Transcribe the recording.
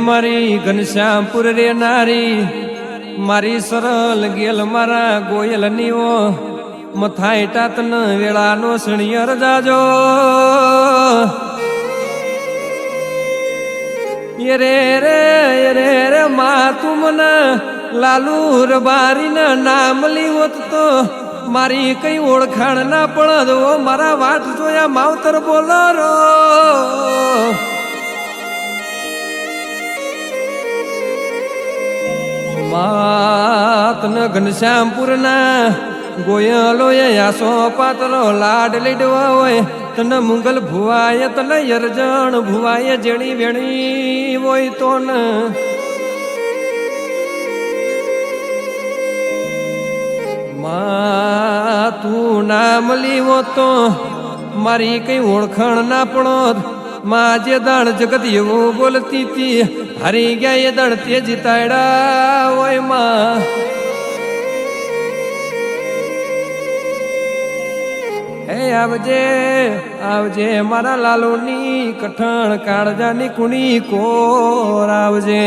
મારી ઘનશ્યામપુર રે નારી મારી સરળ ગેલ મારા ગોયલ નીઓ મથાય ટાતન વેળાનો સણિયર જાજો રે મા તું મને લાલુ રબારી ના નામ લીવત તો મારી કઈ ઓળખાણ ના પડત ઓ મારા વાત જોયા માવતર બોલો રો માતન ઘનશ્યામપુર ના ગોયલો યાસો પાતળો લાડ લીડવા હોય તને મુગલ ભુવાય તને યરજણ ભુવાય જેણી વેણી હોય તો ને માં તું નામ લીવો તો મારી કઈ ઓળખાણ ના પડો માં જે દાણ જગત એવું બોલતી તી હારી ગયા એ દાણ તે જીતાડ્યા હોય માં હે આવજે આવજે મારા લાલોની કઠણ કાળજાની કુણી કોર આવજે